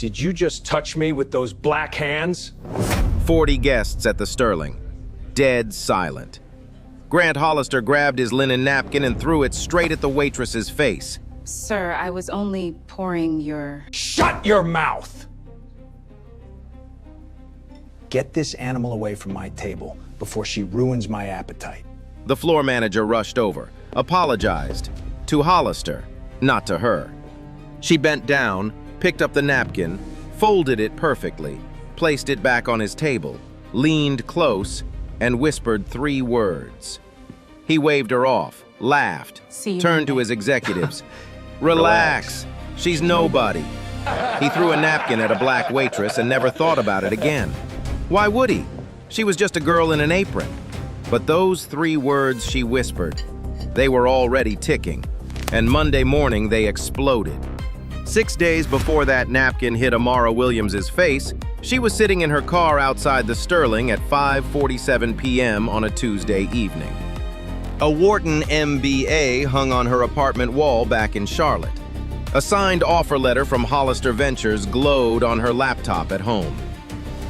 Did you just touch me with those black hands? 40 guests at the Sterling. Dead silent. Grant Hollister grabbed his linen napkin and threw it straight at the waitress's face. Sir, I was only pouring your... Shut your mouth! Get this animal away from my table before she ruins my appetite. The floor manager rushed over, apologized. To Hollister, not to her. She bent down, picked up the napkin, folded it perfectly, placed it back on his table, leaned close, and whispered 3 words. He waved her off, laughed, turned to his executives. Relax, she's nobody. He threw a napkin at a black waitress and never thought about it again. Why would he? She was just a girl in an apron. But those 3 words she whispered, they were already ticking, and Monday morning they exploded. 6 days before that napkin hit Amara Williams's face, she was sitting in her car outside the Sterling at 5:47 p.m. on a Tuesday evening. A Wharton MBA hung on her apartment wall back in Charlotte. A signed offer letter from Hollister Ventures glowed on her laptop at home.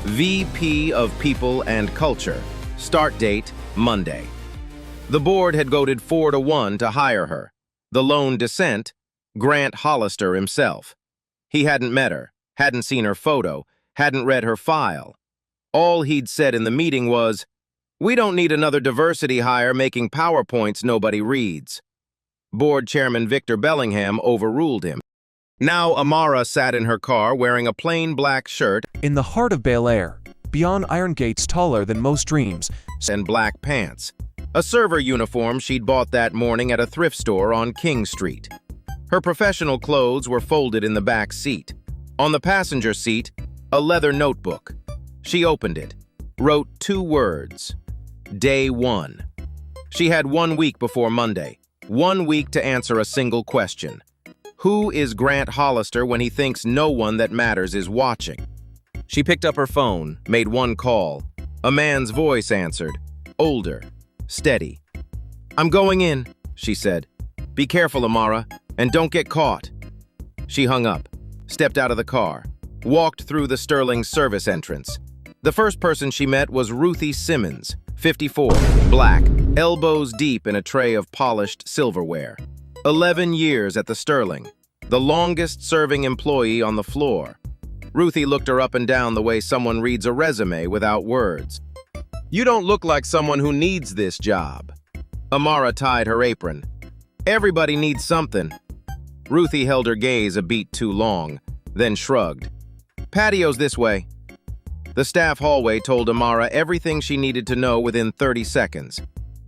VP of People and Culture. Start date, Monday. The board had voted 4-1 to hire her. The lone dissent, Grant Hollister himself. He hadn't met her, hadn't seen her photo, hadn't read her file. All he'd said in the meeting was, "We don't need another diversity hire making PowerPoints nobody reads." Board Chairman Victor Bellingham overruled him. Now Amara sat in her car wearing a plain black shirt in the heart of Bel Air, beyond iron gates taller than most dreams, and black pants. A server uniform she'd bought that morning at a thrift store on King Street. Her professional clothes were folded in the back seat. On the passenger seat, a leather notebook. She opened it, wrote 2 words. Day 1. She had 1 week before Monday, 1 week to answer a single question. Who is Grant Hollister when he thinks no one that matters is watching? She picked up her phone, made 1 call. A man's voice answered, older, steady. "I'm going in," she said. "Be careful, Amara, and don't get caught." She hung up, stepped out of the car, walked through the Sterling service entrance. The first person she met was Ruthie Simmons, 54, black, elbows deep in a tray of polished silverware. 11 years at the Sterling, the longest-serving employee on the floor. Ruthie looked her up and down the way someone reads a resume without words. "You don't look like someone who needs this job." Amara tied her apron. "Everybody needs something." Ruthie held her gaze a beat too long, then shrugged. "Patio's this way." The staff hallway told Amara everything she needed to know within 30 seconds.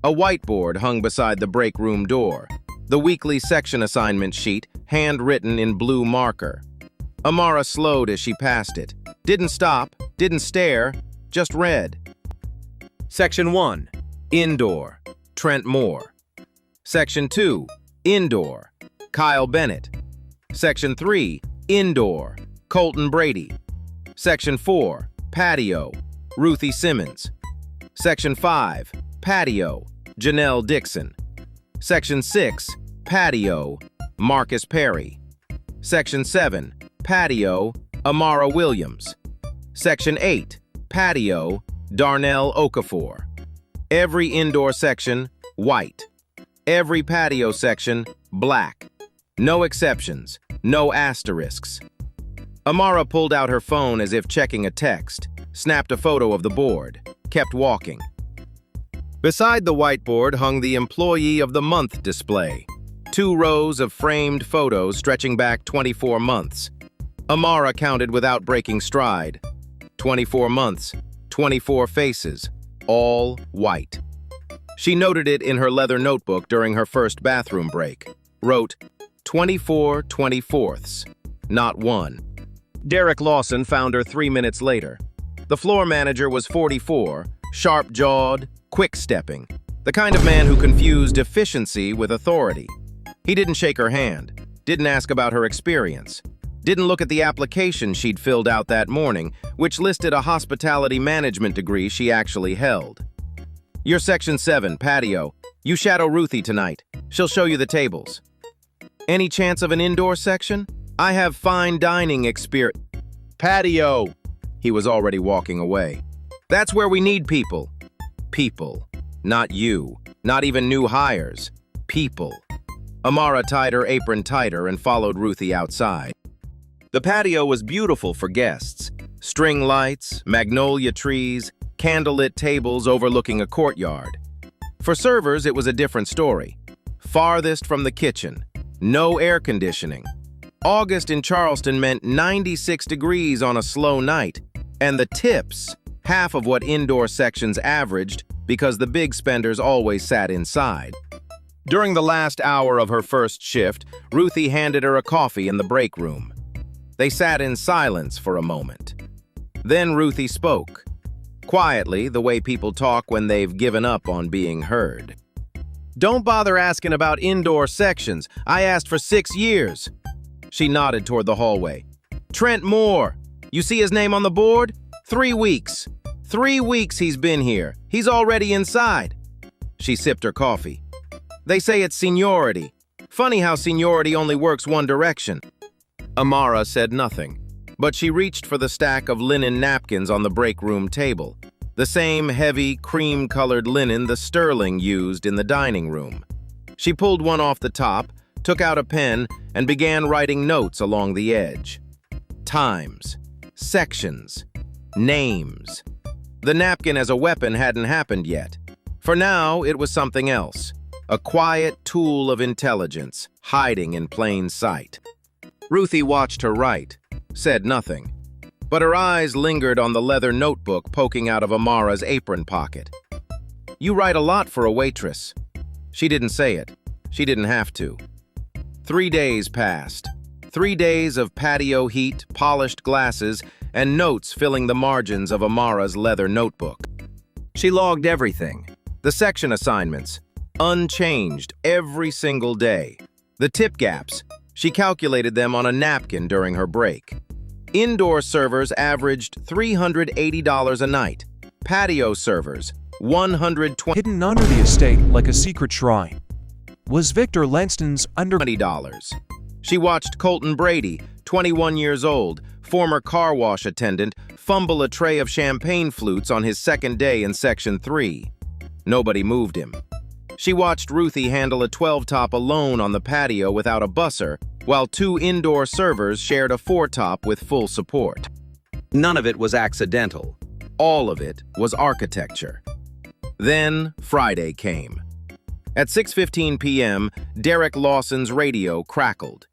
A whiteboard hung beside the break room door. The weekly section assignment sheet, handwritten in blue marker. Amara slowed as she passed it. Didn't stop, didn't stare, just read. Section 1, Indoor, Trent Moore. Section 2, Indoor, Kyle Bennett. Section 3, Indoor, Colton Brady. Section 4, Patio, Ruthie Simmons. Section 5, Patio, Janelle Dixon. Section 6, Patio, Marcus Perry. Section 7, Patio, Amara Williams. Section 8, Patio, Darnell Okafor. Every indoor section, white. Every patio section, black. No exceptions, no asterisks. Amara pulled out her phone as if checking a text, snapped a photo of the board, kept walking. Beside the whiteboard hung the Employee of the Month display. 2 rows of framed photos stretching back 24 months. Amara counted without breaking stride. 24 months, 24 faces, all white. She noted it in her leather notebook during her first bathroom break. Wrote, 24 24ths, not 1. Derek Lawson found her 3 minutes later. The floor manager was 44, sharp-jawed, quick-stepping, the kind of man who confused efficiency with authority. He didn't shake her hand, didn't ask about her experience, didn't look at the application she'd filled out that morning, which listed a hospitality management degree she actually held. "You're Section 7, Patio. You shadow Ruthie tonight. She'll show you the tables." "Any chance of an indoor section? I have fine dining experience." Patio! He was already walking away. That's where we need people. People. Not you. Not even new hires. People. Amara tied her apron tighter and followed Ruthie outside. The patio was beautiful for guests. String lights, magnolia trees, candlelit tables overlooking a courtyard. For servers, it was a different story. Farthest from the kitchen. No air conditioning. August in Charleston meant 96 degrees on a slow night, and the tips, half of what indoor sections averaged because the big spenders always sat inside. During the last hour of her first shift, Ruthie handed her a coffee in the break room. They sat in silence for a moment. Then Ruthie spoke, quietly, the way people talk when they've given up on being heard. "Don't bother asking about indoor sections. I asked for 6 years." She nodded toward the hallway. "Trent Moore. You see his name on the board? 3 weeks. 3 weeks he's been here. He's already inside." She sipped her coffee. "They say it's seniority. Funny how seniority only works one direction." Amara said nothing, but she reached for the stack of linen napkins on the break room table, the same heavy, cream-colored linen the Sterling used in the dining room. She pulled one off the top, took out a pen, and began writing notes along the edge. Times, sections, names. The napkin as a weapon hadn't happened yet. For now, it was something else, a quiet tool of intelligence, hiding in plain sight. Ruthie watched her write, said nothing, but her eyes lingered on the leather notebook poking out of Amara's apron pocket. "You write a lot for a waitress." She didn't say it. She didn't have to. 3 days passed. 3 days of patio heat, polished glasses, and notes filling the margins of Amara's leather notebook. She logged everything. The section assignments, unchanged every single day. The tip gaps, she calculated them on a napkin during her break. Indoor servers averaged $380 a night. Patio servers, $120. Hidden under the estate like a secret shrine was Victor Lanston's under $20. She watched Colton Brady, 21 years old, former car wash attendant, fumble a tray of champagne flutes on his second day in Section 3. Nobody moved him. She watched Ruthie handle a 12-top alone on the patio without a busser, while 2 indoor servers shared a 4-top with full support. None of it was accidental. All of it was architecture. Then Friday came. At 6:15 p.m., Derek Lawson's radio crackled.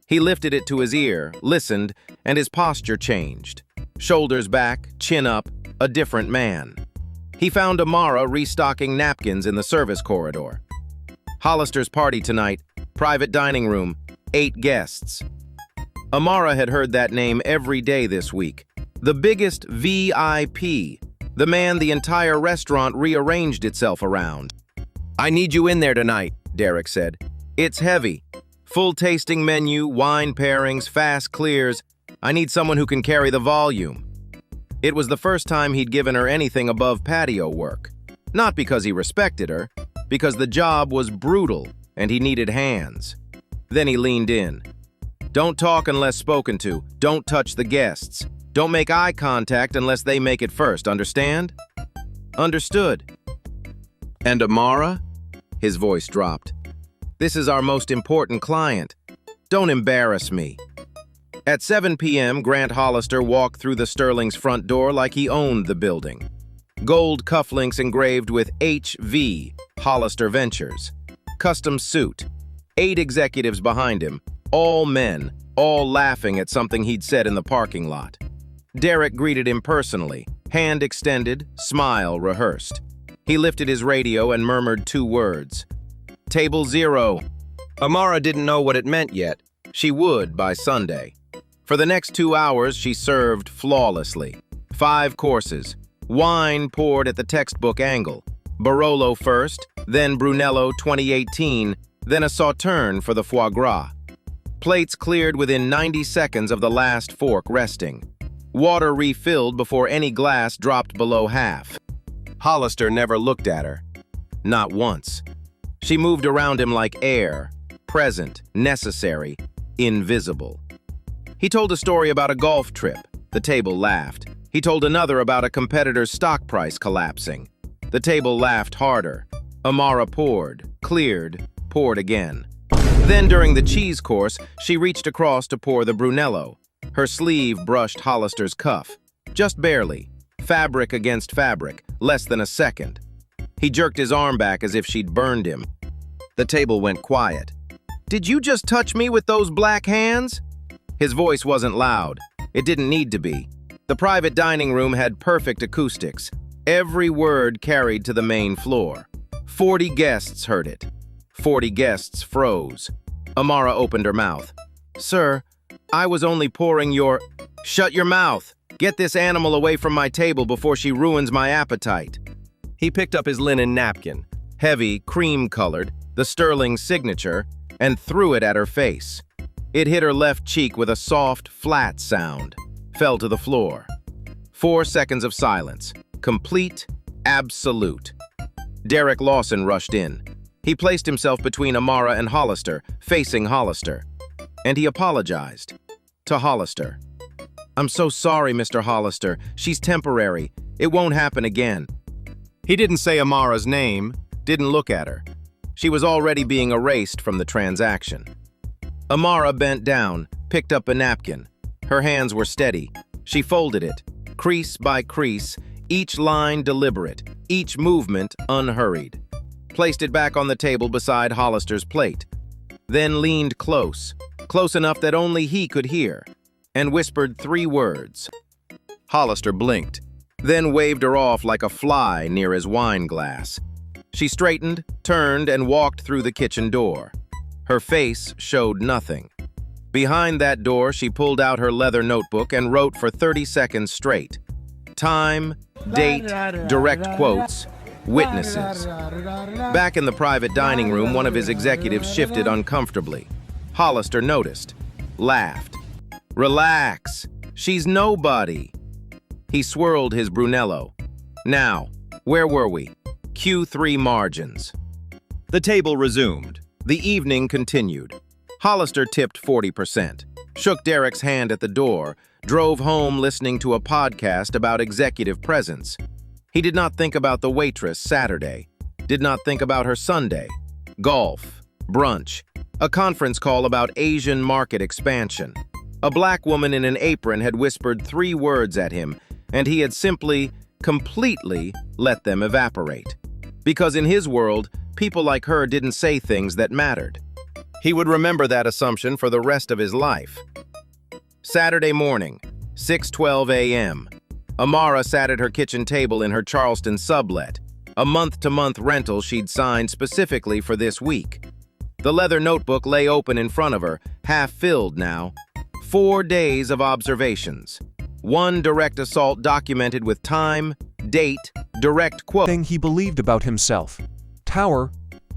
He lifted it to his ear, listened, and his posture changed. Shoulders back, chin up, a different man. He found Amara restocking napkins in the service corridor. "Hollister's party tonight, private dining room, 8 guests." Amara had heard that name every day this week. The biggest VIP, the man the entire restaurant rearranged itself around. "I need you in there tonight," Derek said. "It's heavy. Full tasting menu, wine pairings, fast clears. I need someone who can carry the volume." It was the first time he'd given her anything above patio work. Not because he respected her, because the job was brutal and he needed hands. Then he leaned in. "Don't talk unless spoken to. Don't touch the guests. Don't make eye contact unless they make it first, understand?" "Understood." "And Amara?" His voice dropped. "This is our most important client. Don't embarrass me." At 7 p.m., Grant Hollister walked through the Sterling's front door like he owned the building. Gold cufflinks engraved with HV, Hollister Ventures. Custom suit. 8 executives behind him, all men, all laughing at something he'd said in the parking lot. Derek greeted him personally, hand extended, smile rehearsed. He lifted his radio and murmured 2 words. "Table 0. Amara didn't know what it meant yet. She would by Sunday. For the next 2 hours, she served flawlessly. 5 courses. Wine poured at the textbook angle. Barolo first, then Brunello 2018, then a Sauterne for the foie gras. Plates cleared within 90 seconds of the last fork resting. Water refilled before any glass dropped below half. Hollister never looked at her. Not once. She moved around him like air, present, necessary, invisible. He told a story about a golf trip. The table laughed. He told another about a competitor's stock price collapsing. The table laughed harder. Amara poured, cleared, poured again. Then during the cheese course, she reached across to pour the Brunello. Her sleeve brushed Hollister's cuff. Just barely. Fabric against fabric, less than a second. He jerked his arm back as if she'd burned him. The table went quiet. "Did you just touch me with those black hands?" His voice wasn't loud. It didn't need to be. The private dining room had perfect acoustics. Every word carried to the main floor. 40 guests heard it. 40 guests froze. Amara opened her mouth. "Sir, I was only pouring your—" "Shut your mouth! Get this animal away from my table before she ruins my appetite." He picked up his linen napkin, heavy, cream-colored, the sterling signature, and threw it at her face. It hit her left cheek with a soft, flat sound. Fell to the floor. 4 seconds of silence. Complete, absolute. Derek Lawson rushed in. He placed himself between Amara and Hollister, facing Hollister. And he apologized. To Hollister. "I'm so sorry, Mr. Hollister. She's temporary. It won't happen again." He didn't say Amara's name, didn't look at her. She was already being erased from the transaction. Amara bent down, picked up a napkin. Her hands were steady. She folded it, crease by crease, each line deliberate, each movement unhurried. Placed it back on the table beside Hollister's plate. Then leaned close, close enough that only he could hear, and whispered 3 words. Hollister blinked, then waved her off like a fly near his wine glass. She straightened, turned, and walked through the kitchen door. Her face showed nothing. Behind that door, she pulled out her leather notebook and wrote for 30 seconds straight. Time, date, direct quotes, witnesses. Back in the private dining room, one of his executives shifted uncomfortably. Hollister noticed, laughed. "Relax, she's nobody." He swirled his Brunello. Now, where were we? Q3 margins. The table resumed. The evening continued. Hollister tipped 40%, shook Derek's hand at the door, drove home listening to a podcast about executive presence. He did not think about the waitress Saturday, did not think about her Sunday, golf, brunch, a conference call about Asian market expansion. A black woman in an apron had whispered 3 words at him, and he had simply, completely let them evaporate. Because in his world, people like her didn't say things that mattered. He would remember that assumption for the rest of his life. Saturday morning, 6:12 a.m. Amara sat at her kitchen table in her Charleston sublet, a month-to-month rental she'd signed specifically for this week. The leather notebook lay open in front of her, half-filled now. 4 days of observations. 1 direct assault documented with time, date, direct quote. Thing he believed about himself. Tower,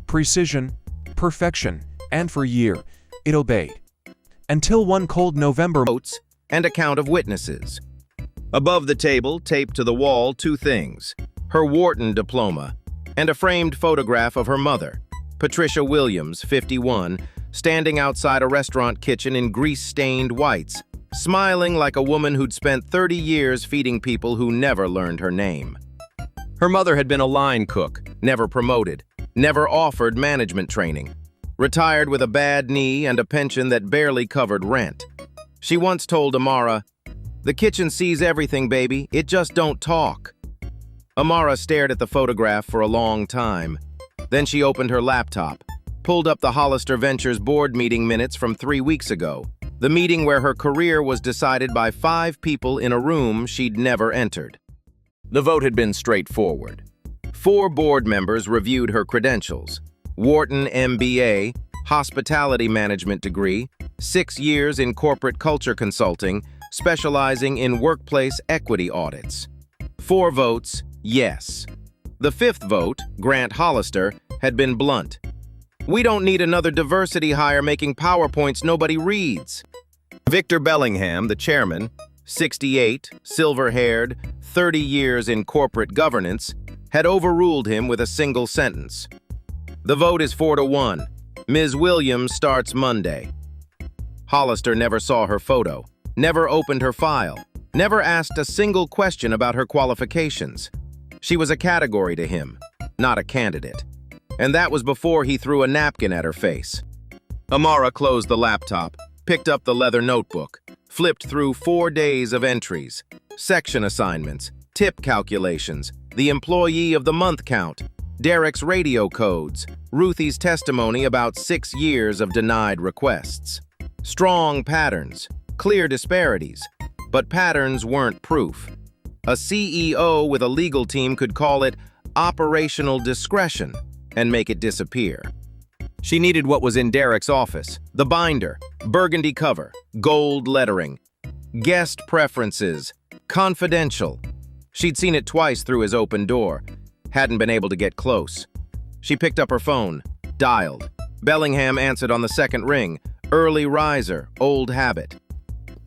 precision, perfection, and for a year, it obeyed. Until one cold November Quotes and account of witnesses. Above the table, taped to the wall, 2 things. Her Wharton diploma and a framed photograph of her mother, Patricia Williams, 51, standing outside a restaurant kitchen in grease-stained whites, smiling like a woman who'd spent 30 years feeding people who never learned her name. Her mother had been a line cook, never promoted, never offered management training, retired with a bad knee and a pension that barely covered rent. She once told Amara, "The kitchen sees everything, baby, it just don't talk." Amara stared at the photograph for a long time. Then she opened her laptop, pulled up the Hollister Ventures board meeting minutes from 3 weeks ago, the meeting where her career was decided by 5 people in a room she'd never entered. The vote had been straightforward. 4 board members reviewed her credentials: Wharton MBA, hospitality management degree, 6 years in corporate culture consulting, specializing in workplace equity audits. 4 votes, yes. The 5th vote, Grant Hollister, had been blunt. "We don't need another diversity hire making PowerPoints nobody reads." Victor Bellingham, the chairman, 68, silver-haired, 30 years in corporate governance, had overruled him with a single sentence. The vote is 4-1. Ms. Williams starts Monday. Hollister never saw her photo, never opened her file, never asked a single question about her qualifications. She was a category to him, not a candidate. And that was before he threw a napkin at her face. Amara closed the laptop, picked up the leather notebook, flipped through 4 days of entries, section assignments, tip calculations, the employee of the month count, Derek's radio codes, Ruthie's testimony about 6 years of denied requests. Strong patterns, clear disparities, but patterns weren't proof. A CEO with a legal team could call it operational discretion and make it disappear. She needed what was in Derek's office: the binder, burgundy cover, gold lettering, guest preferences, confidential. She'd seen it twice through his open door, hadn't been able to get close. She picked up her phone, dialed. Bellingham answered on the second ring. Early riser, old habit.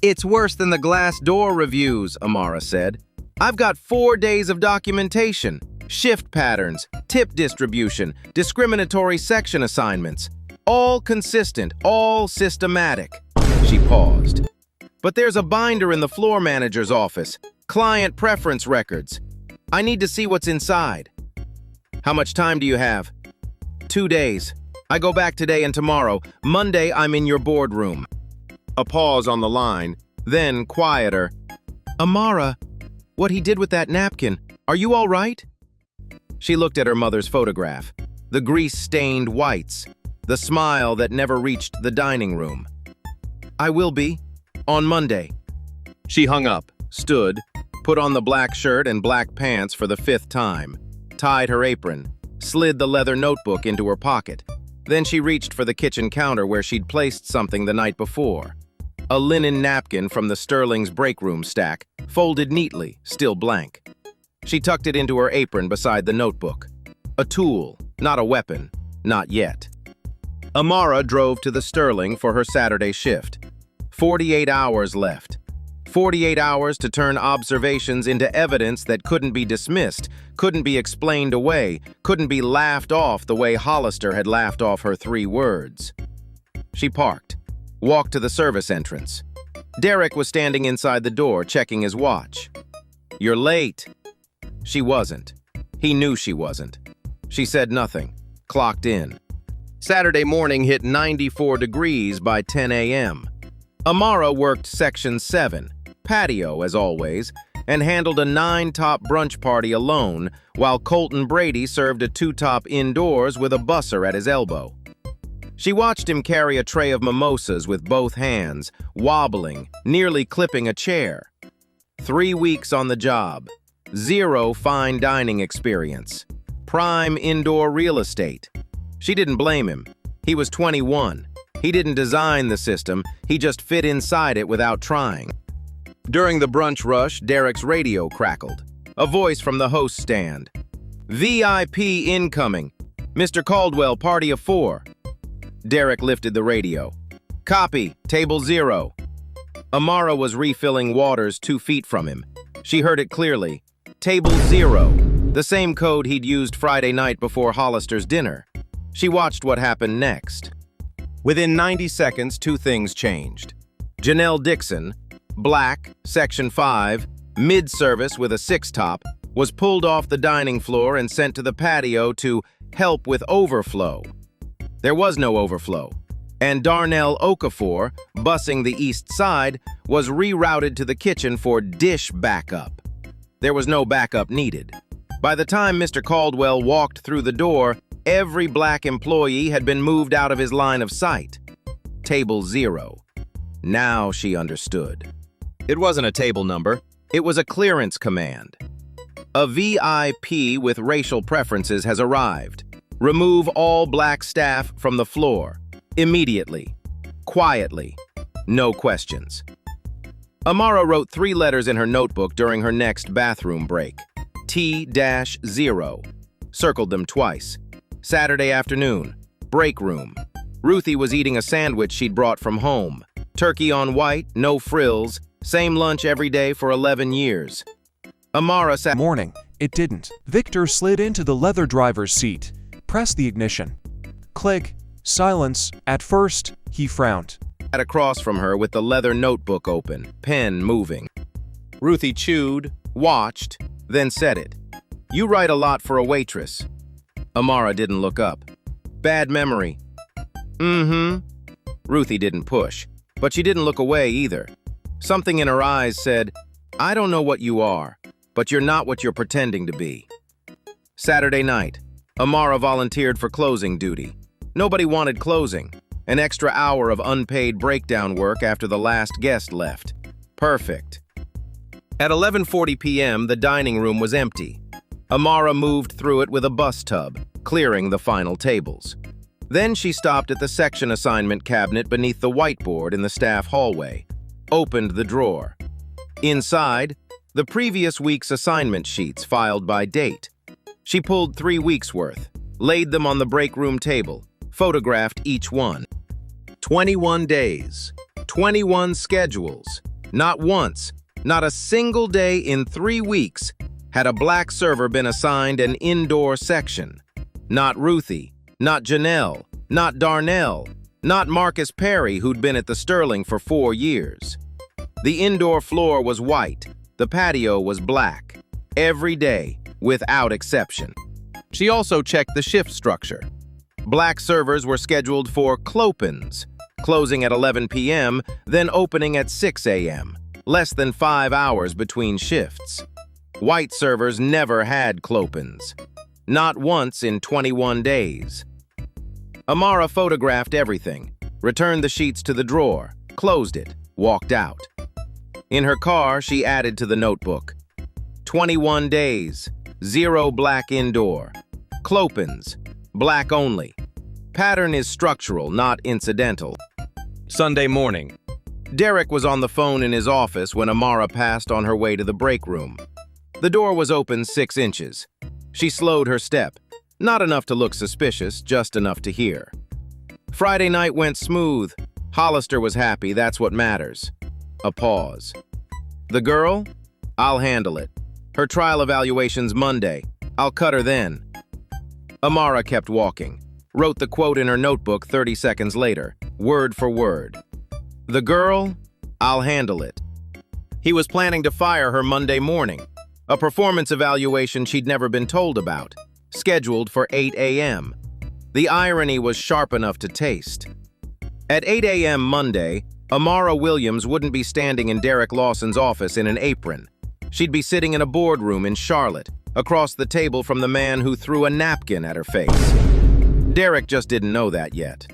"It's worse than the glass door reviews," Amara said. "I've got 4 days of documentation, shift patterns, tip distribution, discriminatory section assignments. All consistent, all systematic." She paused. "But there's a binder in the floor manager's office, client preference records. I need to see what's inside." "How much time do you have?" 2 days. I go back today and tomorrow. Monday, I'm in your boardroom." A pause on the line, then quieter. "Amara, what he did with that napkin, are you all right?" She looked at her mother's photograph, the grease-stained whites, the smile that never reached the dining room. "I will be, on Monday." She hung up, stood, put on the black shirt and black pants for the 5th time, tied her apron, slid the leather notebook into her pocket. Then she reached for the kitchen counter where she'd placed something the night before. A linen napkin from the Sterling's break room stack, folded neatly, still blank. She tucked it into her apron beside the notebook. A tool, not a weapon, not yet. Amara drove to the Sterling for her Saturday shift. 48 hours left. 48 hours to turn observations into evidence that couldn't be dismissed, couldn't be explained away, couldn't be laughed off the way Hollister had laughed off her 3 words. She parked, walked to the service entrance. Derek was standing inside the door, checking his watch. "You're late." She wasn't. He knew she wasn't. She said nothing, clocked in. Saturday morning hit 94 degrees by 10 a.m. Amara worked Section 7, patio as always, and handled a 9-top brunch party alone, while Colton Brady served a 2-top indoors with a busser at his elbow. She watched him carry a tray of mimosas with both hands, wobbling, nearly clipping a chair. 3 weeks on the job. 0 fine dining experience. Prime indoor real estate. She didn't blame him. He was 21. He didn't design the system, he just fit inside it without trying. During the brunch rush, Derek's radio crackled. A voice from the host stand. "VIP incoming. Mr. Caldwell, party of 4. Derek lifted the radio. "Copy, table 0. Amara was refilling waters 2 feet from him. She heard it clearly. Table 0, the same code he'd used Friday night before Hollister's dinner. She watched what happened next. Within 90 seconds, 2 things changed. Janelle Dixon, black, Section 5, mid-service with a 6-top, was pulled off the dining floor and sent to the patio to help with overflow. There was no overflow, and Darnell Okafor, bussing the east side, was rerouted to the kitchen for dish backup. There was no backup needed. By the time Mr. Caldwell walked through the door, every black employee had been moved out of his line of sight. Table 0. Now she understood. It wasn't a table number. It was a clearance command. A VIP with racial preferences has arrived. Remove all black staff from the floor. Immediately. Quietly. No questions. Amara wrote 3 letters in her notebook during her next bathroom break. T-0. Circled them twice. Saturday afternoon. Break room. Ruthie was eating a sandwich she'd brought from home. Turkey on white, no frills. Same lunch every day for 11 years. Amara sat... Morning. It didn't. Victor slid into the leather driver's seat. Pressed the ignition. Click. Silence. At first, he frowned. Across from her with the leather notebook open, pen moving. Ruthie chewed, watched, then said it. "You write a lot for a waitress." Amara didn't look up. "Bad memory." "Mm-hmm." Ruthie didn't push, but she didn't look away either. Something in her eyes said, "I don't know what you are, but you're not what you're pretending to be." Saturday night, Amara volunteered for closing duty. Nobody wanted closing. An extra hour of unpaid breakdown work after the last guest left. Perfect. At 11:40 p.m., the dining room was empty. Amara moved through it with a bus tub, clearing the final tables. Then she stopped at the section assignment cabinet beneath the whiteboard in the staff hallway, opened the drawer. Inside, the previous week's assignment sheets filed by date. She pulled 3 weeks' worth, laid them on the break room table, photographed each one. 21 days, 21 schedules. Not once, not a single day in 3 weeks had a black server been assigned an indoor section. Not Ruthie, not Janelle, not Darnell, not Marcus Perry, who'd been at the Sterling for 4 years. The indoor floor was white, the patio was black, every day, without exception. She also checked the shift structure. Black servers were scheduled for clopins, closing at 11 p.m., then opening at 6 a.m., less than 5 hours between shifts. White servers never had clopins. Not once in 21 days. Amara photographed everything, returned the sheets to the drawer, closed it, walked out. In her car, she added to the notebook. 21 days, 0 black indoor. Clopins, black only. Pattern is structural, not incidental. Sunday morning. Derek was on the phone in his office when Amara passed on her way to the break room. The door was open 6 inches. She slowed her step. Not enough to look suspicious, just enough to hear. Friday night went smooth. Hollister was happy, that's what matters. A pause. The girl? I'll handle it. Her trial evaluation's Monday. I'll cut her then. Amara kept walking. Wrote the quote in her notebook 30 seconds later, word for word. The girl? I'll handle it. He was planning to fire her Monday morning. A performance evaluation she'd never been told about, scheduled for 8 a.m. The irony was sharp enough to taste. At 8 a.m. Monday, Amara Williams wouldn't be standing in Derek Lawson's office in an apron. She'd be sitting in a boardroom in Charlotte, across the table from the man who threw a napkin at her face. Derek just didn't know that yet.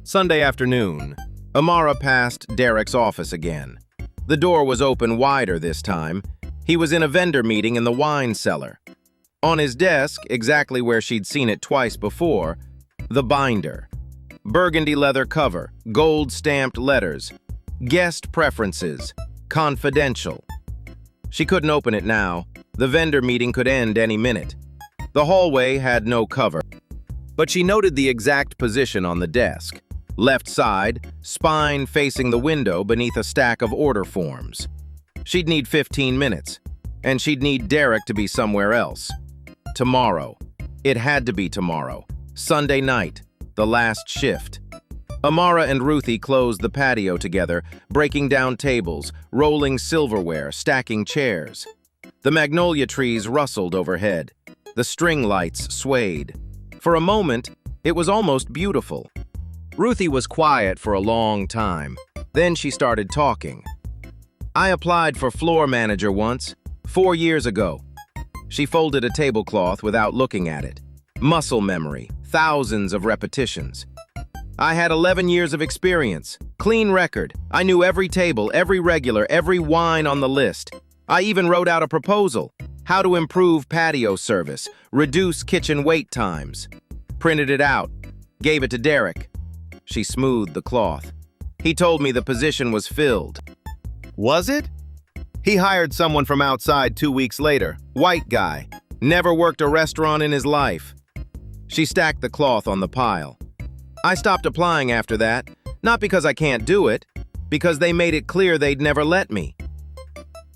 Sunday afternoon, Amara passed Derek's office again. The door was open wider this time. He was in a vendor meeting in the wine cellar. On his desk, exactly where she'd seen it twice before, the binder. Burgundy leather cover, gold-stamped letters. Guest preferences. Confidential. She couldn't open it now. The vendor meeting could end any minute. The hallway had no cover. But she noted the exact position on the desk. Left side, spine facing the window beneath a stack of order forms. She'd need 15 minutes, and she'd need Derek to be somewhere else. Tomorrow. It had to be tomorrow. Sunday night, the last shift. Amara and Ruthie closed the patio together, breaking down tables, rolling silverware, stacking chairs. The magnolia trees rustled overhead. The string lights swayed. For a moment, it was almost beautiful. Ruthie was quiet for a long time. Then she started talking. I applied for floor manager once, 4 years ago. She folded a tablecloth without looking at it. Muscle memory, thousands of repetitions. I had 11 years of experience, clean record. I knew every table, every regular, every wine on the list. I even wrote out a proposal, how to improve patio service, reduce kitchen wait times. Printed it out, gave it to Derek. She smoothed the cloth. He told me the position was filled. Was it? He hired someone from outside 2 weeks later, white guy, never worked a restaurant in his life. She stacked the cloth on the pile. I stopped applying after that, not because I can't do it, because they made it clear they'd never let me.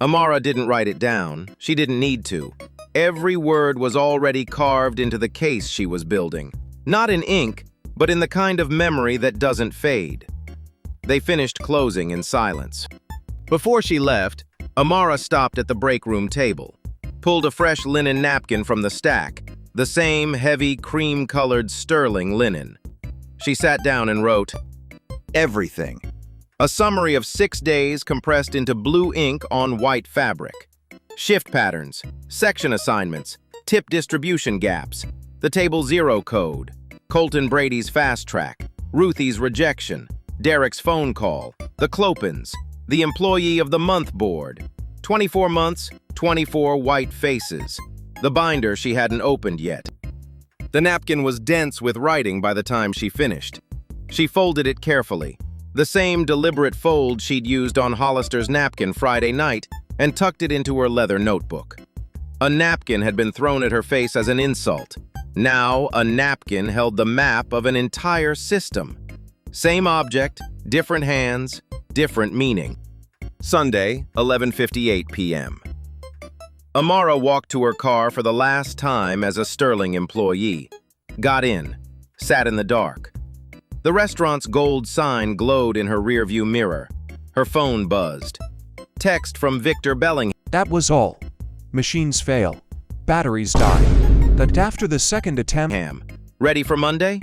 Amara didn't write it down. She didn't need to. Every word was already carved into the case she was building. Not in ink, but in the kind of memory that doesn't fade. They finished closing in silence. Before she left, Amara stopped at the break room table, pulled a fresh linen napkin from the stack, the same heavy cream-colored sterling linen. She sat down and wrote, Everything. a summary of 6 days compressed into blue ink on white fabric. Shift patterns, section assignments, tip distribution gaps, the table zero code, Colton Brady's fast track, Ruthie's rejection, Derek's phone call, the Clopins, the employee of the month board, 24 months, 24 white faces, the binder she hadn't opened yet. The napkin was dense with writing by the time she finished. She folded it carefully, the same deliberate fold she'd used on Hollister's napkin Friday night, and tucked it into her leather notebook. A napkin had been thrown at her face as an insult. Now, a napkin held the map of an entire system. Same object, different hands, different meaning. Sunday, 11:58 p.m. Amara walked to her car for the last time as a Sterling employee. Got in, sat in the dark. The restaurant's gold sign glowed in her rearview mirror. Her phone buzzed. Text from Victor Bellingham. That was all. Machines fail. Batteries die. That after the second attempt. Ready for Monday?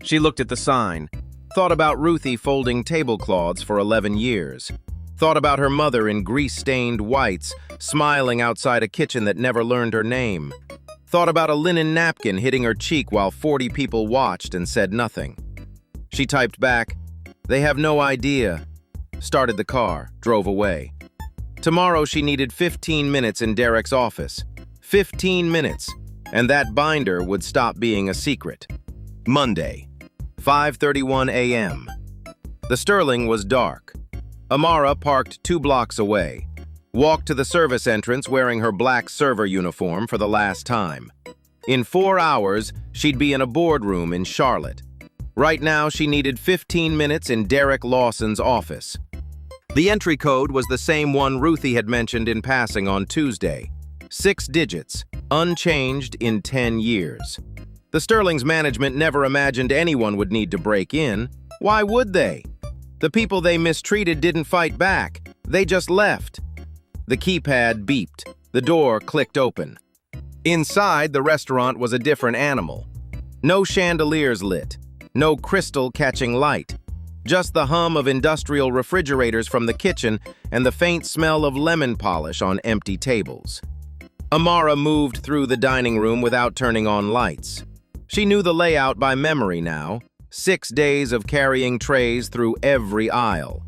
She looked at the sign, thought about Ruthie folding tablecloths for 11 years, thought about her mother in grease-stained whites, smiling outside a kitchen that never learned her name, thought about a linen napkin hitting her cheek while 40 people watched and said nothing. She typed back, "They have no idea," started the car, drove away. Tomorrow she needed 15 minutes in Derek's office. 15 minutes, and that binder would stop being a secret. Monday, 5:31 a.m. The Sterling was dark. Amara parked 2 blocks away, walked to the service entrance wearing her black server uniform for the last time. In 4 hours, she'd be in a boardroom in Charlotte. Right now, she needed 15 minutes in Derek Lawson's office. The entry code was the same one Ruthie had mentioned in passing on Tuesday. 6 digits, unchanged in 10 years. The Sterling's management never imagined anyone would need to break in. Why would they? The people they mistreated didn't fight back. They just left. The keypad beeped. The door clicked open. Inside, the restaurant was a different animal. No chandeliers lit. No crystal catching light. Just the hum of industrial refrigerators from the kitchen and the faint smell of lemon polish on empty tables. Amara moved through the dining room without turning on lights. She knew the layout by memory now. 6 days of carrying trays through every aisle.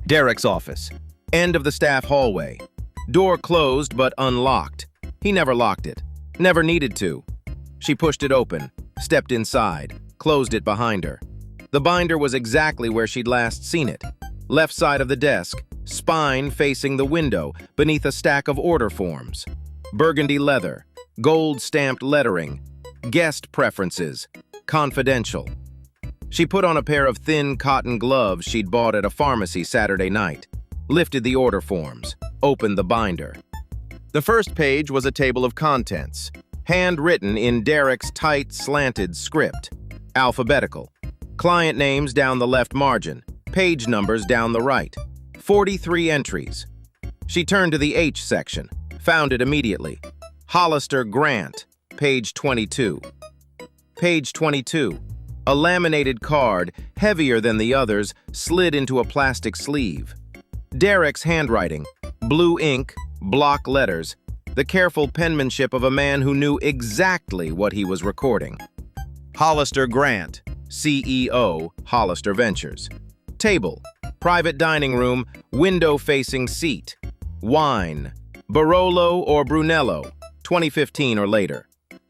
Derek's office. End of the staff hallway. Door closed but unlocked. He never locked it. Never needed to. She pushed it open, stepped inside, closed it behind her. The binder was exactly where she'd last seen it. Left side of the desk, spine facing the window, beneath a stack of order forms. Burgundy leather, gold-stamped lettering, guest preferences, confidential. She put on a pair of thin cotton gloves she'd bought at a pharmacy Saturday night, lifted the order forms, opened the binder. The first page was a table of contents, handwritten in Derek's tight, slanted script, alphabetical. Client names down the left margin, page numbers down the right. 43 entries. She turned to the H section, found it immediately. Hollister Grant, page 22. Page 22. A laminated card, heavier than the others, slid into a plastic sleeve. Derek's handwriting, blue ink, block letters, the careful penmanship of a man who knew exactly what he was recording. Hollister Grant, CEO, Hollister Ventures. Table, private dining room, window-facing seat. Wine, Barolo or Brunello, 2015 or later.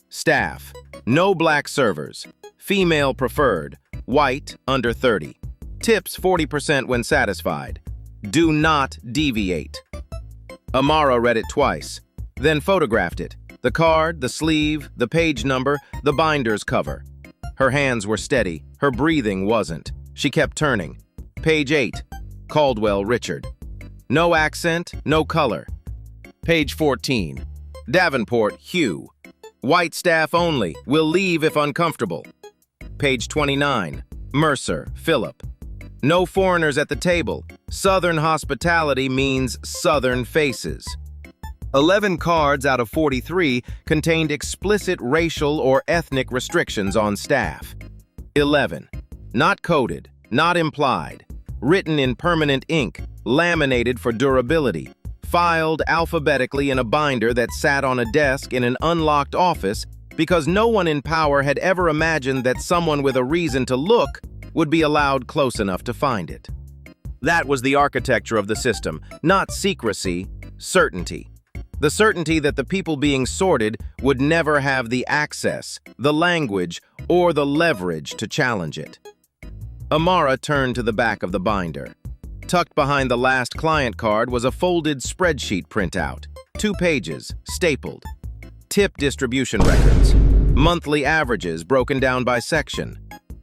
Staff, no black servers. Female preferred, white, under 30. Tips 40% when satisfied. Do not deviate. Amara read it twice, then photographed it. The card, the sleeve, the page number, the binder's cover. Her hands were steady, her breathing wasn't. She kept turning. Page 8, Caldwell Richard. No accent, no color. Page 14, Davenport Hugh. White staff only, will leave if uncomfortable. Page 29, Mercer Philip. No foreigners at the table, Southern hospitality means Southern faces. 11 cards out of 43 Contained explicit racial or ethnic restrictions on staff. 11. Not coded, not implied. Written in permanent ink, laminated for durability. Filed alphabetically in a binder that sat on a desk in an unlocked office because no one in power had ever imagined that someone with a reason to look would be allowed close enough to find it. That was the architecture of the system, not secrecy, certainty. The certainty that the people being sorted would never have the access, the language, or the leverage to challenge it. Amara turned to the back of the binder. Tucked behind the last client card was a folded spreadsheet printout, 2 pages, stapled. Tip distribution records, monthly averages broken down by section.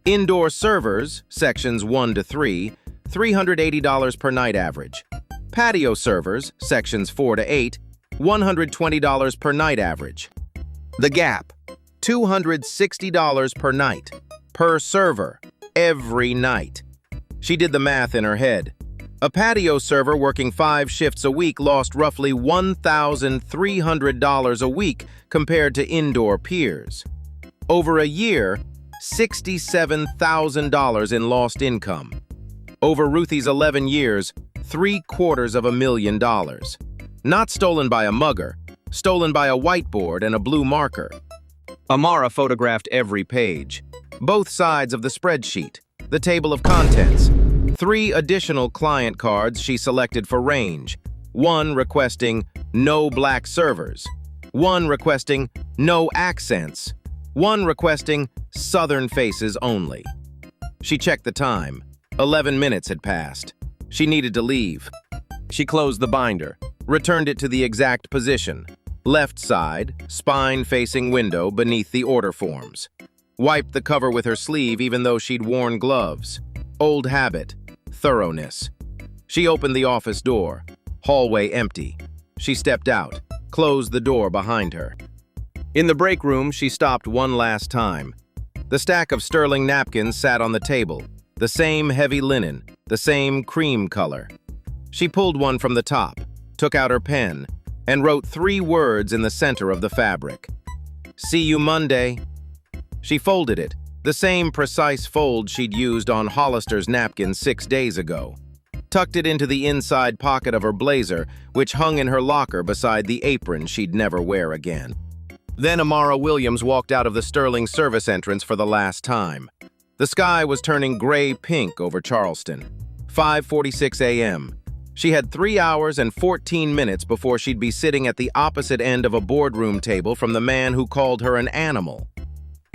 Indoor servers, sections 1 to 3, $380 per night average. Patio servers, sections 4 to 8, $120 per night average. The Gap, $260 per night, per server, every night. She did the math in her head. A patio server working 5 shifts a week lost roughly $1,300 a week compared to indoor peers. Over a year, $67,000 in lost income. Over Ruthie's 11 years, $750,000. Not stolen by a mugger, stolen by a whiteboard and a blue marker. Amara photographed every page, both sides of the spreadsheet, the table of contents, 3 additional client cards she selected for range, 1 requesting no black servers, 1 requesting no accents, 1 requesting Southern faces only. She checked the time. 11 minutes had passed. She needed to leave. She closed the binder, returned it to the exact position, left side, spine-facing window beneath the order forms. Wiped the cover with her sleeve even though she'd worn gloves. Old habit, thoroughness. She opened the office door. Hallway empty. She stepped out, closed the door behind her. In the break room, she stopped one last time. The stack of sterling napkins sat on the table, the same heavy linen, the same cream color. She pulled one from the top, took out her pen, and wrote 3 words in the center of the fabric. "See you Monday." She folded it, the same precise fold she'd used on Hollister's napkin 6 days ago. Tucked it into the inside pocket of her blazer, which hung in her locker beside the apron she'd never wear again. Then Amara Williams walked out of the Sterling service entrance for the last time. The sky was turning gray-pink over Charleston. 5:46 a.m. She had 3 hours and 14 minutes before she'd be sitting at the opposite end of a boardroom table from the man who called her an animal.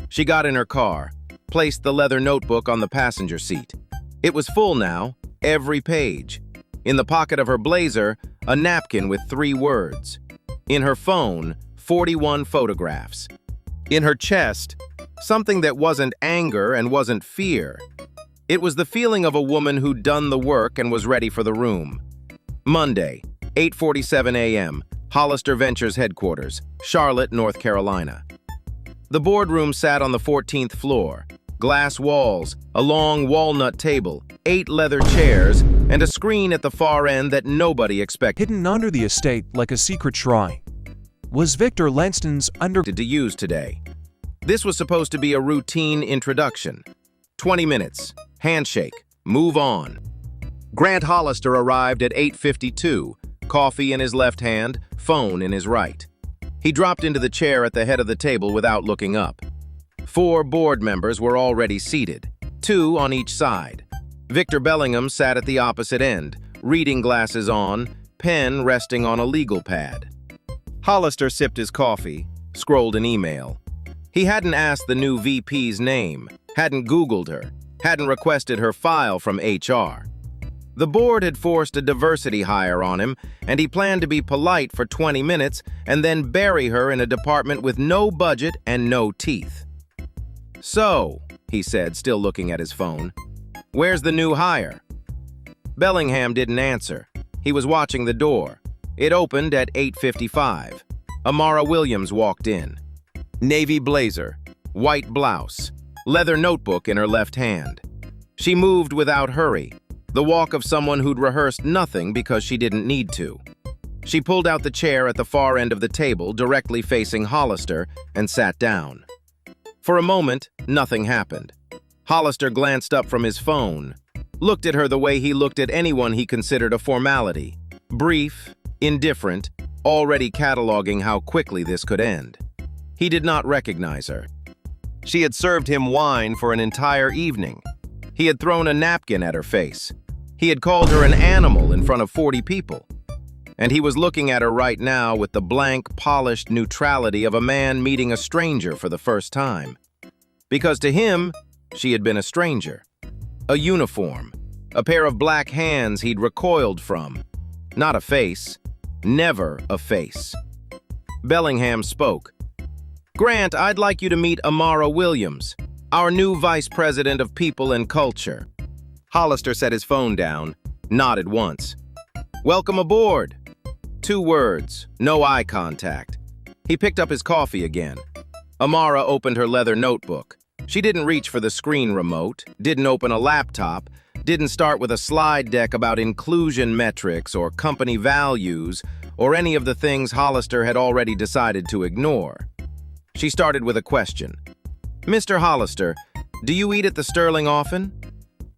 She got in her car, placed the leather notebook on the passenger seat. It was full now, every page. In the pocket of her blazer, a napkin with 3 words. In her phone, 41 photographs. In her chest, something that wasn't anger and wasn't fear. It was the feeling of a woman who'd done the work and was ready for the room. Monday, 8:47 a.m., Hollister Ventures headquarters, Charlotte, North Carolina. The boardroom sat on the 14th floor. Glass walls, a long walnut table, 8 leather chairs, and a screen at the far end that nobody expected Hidden under the estate like a secret shrine was Victor Lanston's to use today. This was supposed to be a routine introduction. 20 minutes, handshake, move on. Grant Hollister arrived at 8:52, coffee in his left hand, phone in his right. He dropped into the chair at the head of the table without looking up. 4 board members were already seated, 2 on each side. Victor Bellingham sat at the opposite end, reading glasses on, pen resting on a legal pad. Hollister sipped his coffee, scrolled an email. He hadn't asked the new VP's name, hadn't Googled her, hadn't requested her file from HR. The board had forced a diversity hire on him, and he planned to be polite for 20 minutes and then bury her in a department with no budget and no teeth. "So," he said, still looking at his phone, "where's the new hire?" Bellingham didn't answer. He was watching the door. It opened at 8:55. Amara Williams walked in. Navy blazer, white blouse, leather notebook in her left hand. She moved without hurry, the walk of someone who'd rehearsed nothing because she didn't need to. She pulled out the chair at the far end of the table, directly facing Hollister, and sat down. For a moment, nothing happened. Hollister glanced up from his phone, looked at her the way he looked at anyone he considered a formality. Brief, indifferent, already cataloging how quickly this could end. He did not recognize her. She had served him wine for an entire evening. He had thrown a napkin at her face. He had called her an animal in front of 40 people. And he was looking at her right now with the blank, polished neutrality of a man meeting a stranger for the first time. Because to him, she had been a stranger. A uniform, a pair of black hands he'd recoiled from. Not a face, never a face. Bellingham spoke. "Grant, I'd like you to meet Amara Williams, our new Vice President of People and Culture." Hollister set his phone down, nodded once. "Welcome aboard." 2 words, no eye contact. He picked up his coffee again. Amara opened her leather notebook. She didn't reach for the screen remote, didn't open a laptop, didn't start with a slide deck about inclusion metrics or company values or any of the things Hollister had already decided to ignore. She started with a question. "Mr. Hollister, do you eat at the Sterling often?"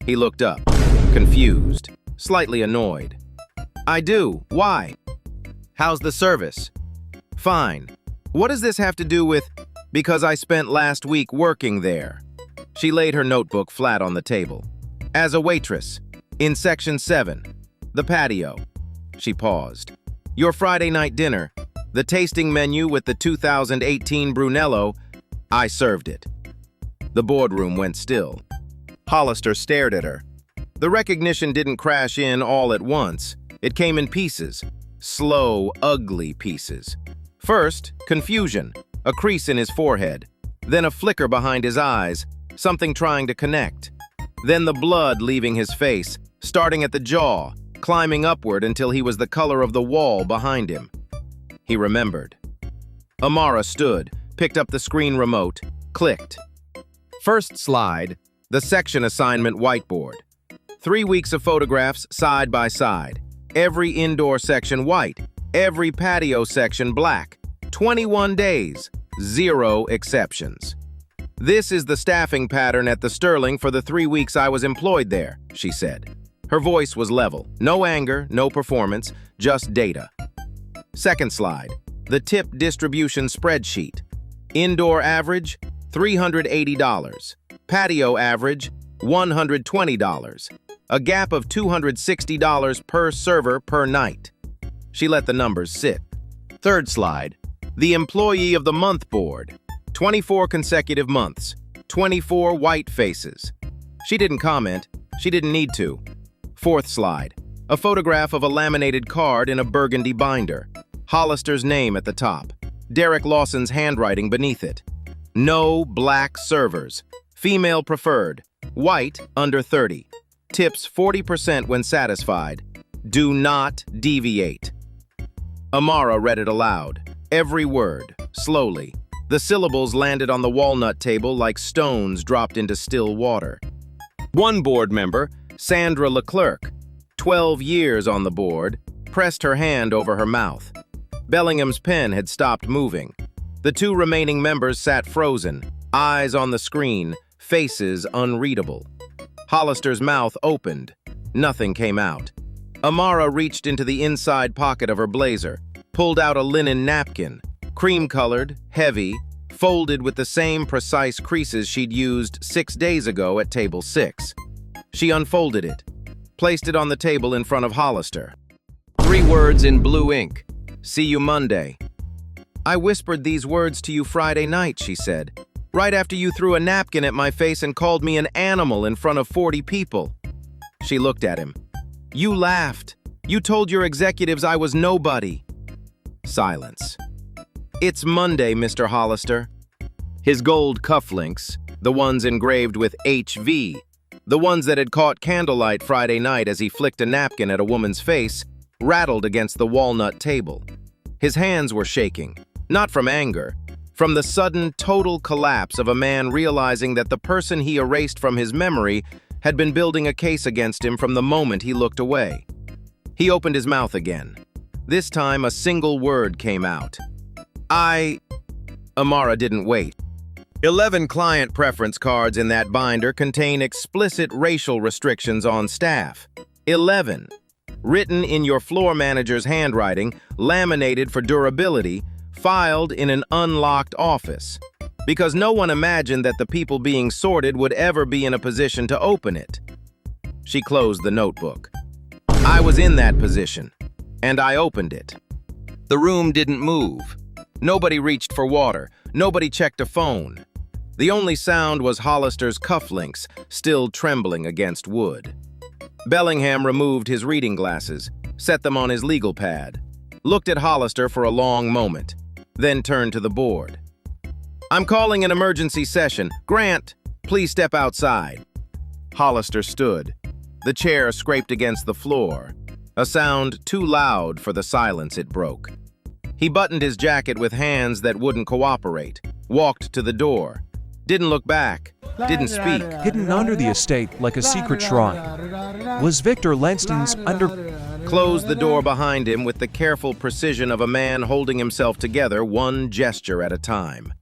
He looked up, confused, slightly annoyed. "I do. Why?" "How's the service?" "Fine. What does this have to do with, because I spent last week working there?" She laid her notebook flat on the table. "As a waitress, in Section 7, the patio." She paused. "Your Friday night dinner, the tasting menu with the 2018 Brunello, I served it." The boardroom went still. Hollister stared at her. The recognition didn't crash in all at once. It came in pieces. Slow, ugly pieces. First, confusion, a crease in his forehead. Then a flicker behind his eyes, something trying to connect. Then the blood leaving his face, starting at the jaw, climbing upward until he was the color of the wall behind him. He remembered. Amara stood, picked up the screen remote, clicked. First slide, the section assignment whiteboard. 3 weeks of photographs side by side. Every indoor section white, every patio section black. 21 days, 0 exceptions. "This is the staffing pattern at the Sterling for the 3 weeks I was employed there," she said. Her voice was level. No anger, no performance, just data. Second slide, the tip distribution spreadsheet. Indoor average, $380. Patio average, $120. A gap of $260 per server per night. She let the numbers sit. Third slide, the Employee of the Month board. 24 consecutive months, 24 white faces. She didn't comment. She didn't need to. Fourth slide, a photograph of a laminated card in a burgundy binder. Hollister's name at the top. Derek Lawson's handwriting beneath it. No black servers. Female preferred. White under 30. Tips 40% when satisfied. Do not deviate. Amara read it aloud. Every word, slowly. The syllables landed on the walnut table like stones dropped into still water. One board member, Sandra Leclerc, 12 years on the board, pressed her hand over her mouth. Bellingham's pen had stopped moving. The 2 remaining members sat frozen, eyes on the screen, faces unreadable. Hollister's mouth opened. Nothing came out. Amara reached into the inside pocket of her blazer, pulled out a linen napkin, cream-colored, heavy, folded with the same precise creases she'd used 6 days ago at table 6. She unfolded it, placed it on the table in front of Hollister. 3 words in blue ink. "See you Monday." "I whispered these words to you Friday night," she said, "right after you threw a napkin at my face and called me an animal in front of 40 people. She looked at him. "You laughed. You told your executives I was nobody." Silence. "It's Monday, Mr. Hollister." His gold cufflinks, the ones engraved with HV, the ones that had caught candlelight Friday night as he flicked a napkin at a woman's face, rattled against the walnut table. His hands were shaking, not from anger, from the sudden, total collapse of a man realizing that the person he erased from his memory had been building a case against him from the moment he looked away. He opened his mouth again. This time, a single word came out. Amara didn't wait. 11 client preference cards in that binder contain explicit racial restrictions on staff. 11. Written in your floor manager's handwriting, laminated for durability, filed in an unlocked office. Because no one imagined that the people being sorted would ever be in a position to open it. She closed the notebook. I was in that position, and I opened it. The room didn't move. Nobody reached for water. Nobody checked a phone. The only sound was Hollister's cufflinks, still trembling against wood. Bellingham removed his reading glasses, set them on his legal pad, looked at Hollister for a long moment, then turned to the board. I'm calling an emergency session. Grant, please step outside. Hollister stood. The chair scraped against the floor, a sound too loud for the silence it broke. He buttoned his jacket with hands that wouldn't cooperate, walked to the door, didn't look back, didn't speak. Hidden under the estate like a secret shrine was Victor Lanston's Closed the door behind him with the careful precision of a man holding himself together one gesture at a time.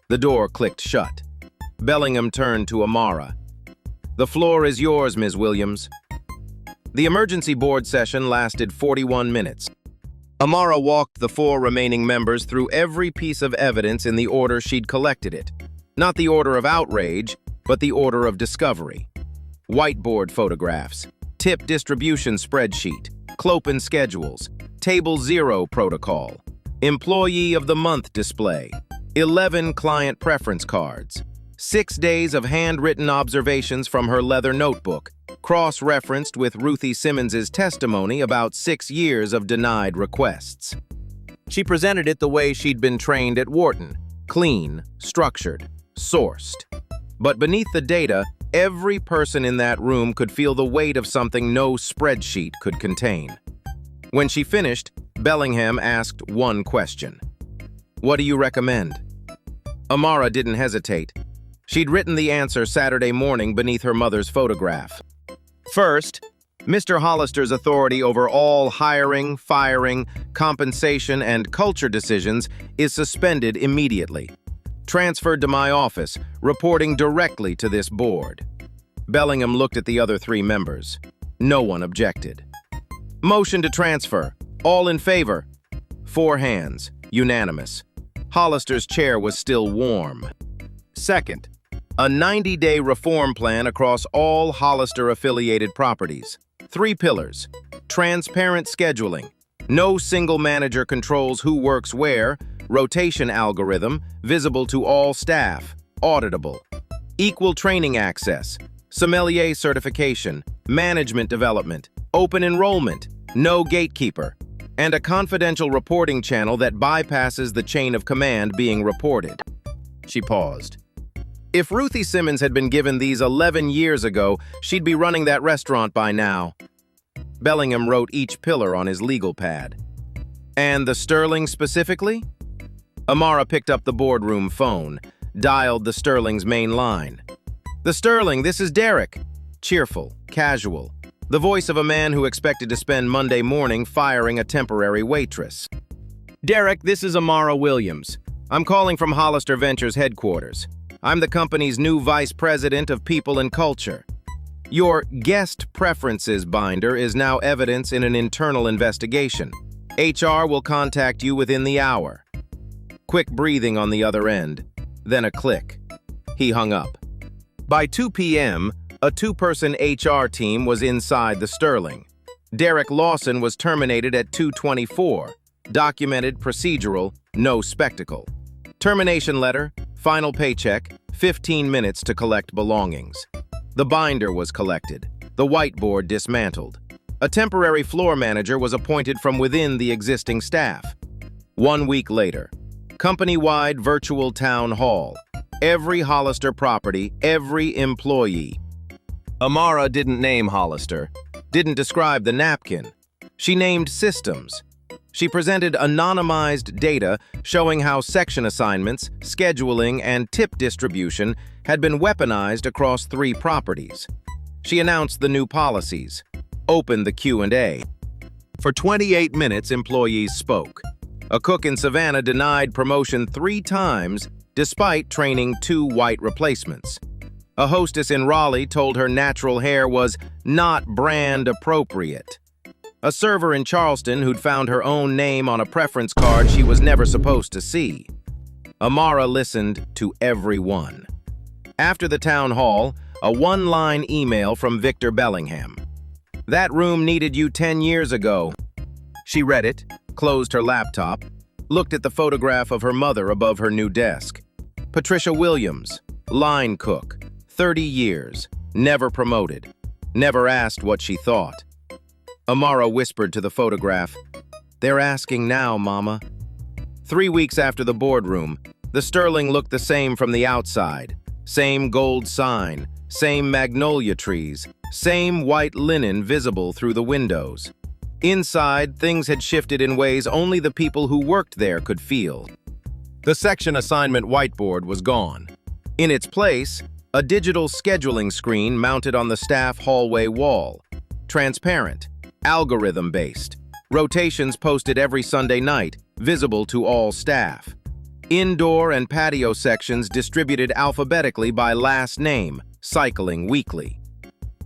The door clicked shut. Bellingham turned to Amara. The floor is yours, Ms. Williams. The emergency board session lasted 41 minutes. Amara walked the 4 remaining members through every piece of evidence in the order she'd collected it. Not the order of outrage, but the order of discovery. Whiteboard photographs, tip distribution spreadsheet, Clopin schedules, Table 0 protocol, Employee of the Month display, 11 client preference cards, 6 days of handwritten observations from her leather notebook, cross-referenced with Ruthie Simmons's testimony about 6 years of denied requests. She presented it the way she'd been trained at Wharton, clean, structured, sourced. But beneath the data, every person in that room could feel the weight of something no spreadsheet could contain. When she finished, Bellingham asked one question. What do you recommend? Amara didn't hesitate. She'd written the answer Saturday morning beneath her mother's photograph. First, Mr. Hollister's authority over all hiring, firing, compensation, and culture decisions is suspended immediately. Transferred to my office, reporting directly to this board. Bellingham looked at the other 3 members. No one objected. Motion to transfer. All in favor. 4 hands. Unanimous. Hollister's chair was still warm. Second, a 90-day reform plan across all Hollister-affiliated properties. 3 pillars. Transparent scheduling. No single manager controls who works where. Rotation algorithm, visible to all staff, auditable. Equal training access, sommelier certification, management development, open enrollment, no gatekeeper, and a confidential reporting channel that bypasses the chain of command being reported. She paused. If Ruthie Simmons had been given these 11 years ago, she'd be running that restaurant by now. Bellingham wrote each pillar on his legal pad. And the Sterling specifically? Amara picked up the boardroom phone, dialed the Sterling's main line. The Sterling, this is Derek. Cheerful, casual. The voice of a man who expected to spend Monday morning firing a temporary waitress. Derek, this is Amara Williams. I'm calling from Hollister Ventures headquarters. I'm the company's new vice president of people and culture. Your guest preferences binder is now evidence in an internal investigation. HR will contact you within the hour. Quick breathing on the other end, then a click. He hung up. By 2 p.m., a 2-person HR team was inside the Sterling. Derek Lawson was terminated at 2:24. Documented, procedural, no spectacle. Termination letter, final paycheck, 15 minutes to collect belongings. The binder was collected, the whiteboard dismantled. A temporary floor manager was appointed from within the existing staff. 1 week later, company-wide virtual town hall. Every Hollister property, every employee. Amara didn't name Hollister, didn't describe the napkin. She named systems. She presented anonymized data showing how section assignments, scheduling, and tip distribution had been weaponized across 3 properties. She announced the new policies, opened the Q&A. For 28 minutes, employees spoke. A cook in Savannah denied promotion 3 times despite training 2 white replacements. A hostess in Raleigh told her natural hair was not brand appropriate. A server in Charleston who'd found her own name on a preference card she was never supposed to see. Amara listened to everyone. After the town hall, a one-line email from Victor Bellingham. "That room needed you 10 years ago." She read it, closed her laptop, looked at the photograph of her mother above her new desk. Patricia Williams, line cook, 30 years, never promoted, never asked what she thought. Amara whispered to the photograph, "They're asking now, Mama." 3 weeks after the boardroom, the Sterling looked the same from the outside. Same gold sign, same magnolia trees, same white linen visible through the windows. Inside, things had shifted in ways only the people who worked there could feel. The section assignment whiteboard was gone. In its place, a digital scheduling screen mounted on the staff hallway wall. Transparent, algorithm-based. Rotations posted every Sunday night, visible to all staff. Indoor and patio sections distributed alphabetically by last name, cycling weekly.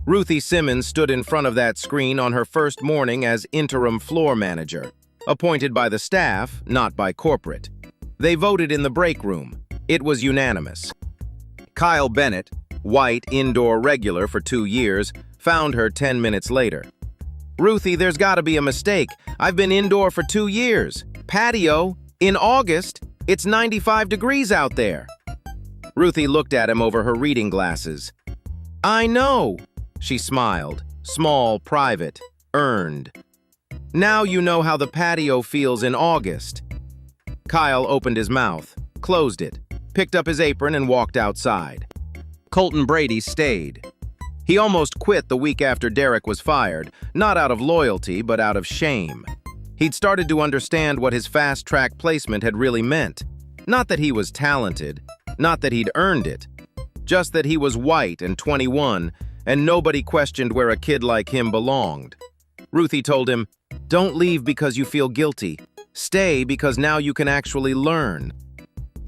Ruthie Simmons stood in front of that screen on her first morning as interim floor manager, appointed by the staff, not by corporate. They voted in the break room. It was unanimous. Kyle Bennett, white indoor regular for 2 years, found her 10 minutes later. "Ruthie, there's gotta be a mistake. I've been indoor for 2 years. Patio, in August, it's 95 degrees out there." Ruthie looked at him over her reading glasses. "I know." She smiled, small, private, earned. "Now you know how the patio feels in August." Kyle opened his mouth, closed it, picked up his apron and walked outside. Colton Brady stayed. He almost quit the week after Derek was fired, not out of loyalty, but out of shame. He'd started to understand what his fast-track placement had really meant. Not that he was talented, not that he'd earned it, just that he was white and 21, and nobody questioned where a kid like him belonged. Ruthie told him, "Don't leave because you feel guilty. Stay because now you can actually learn."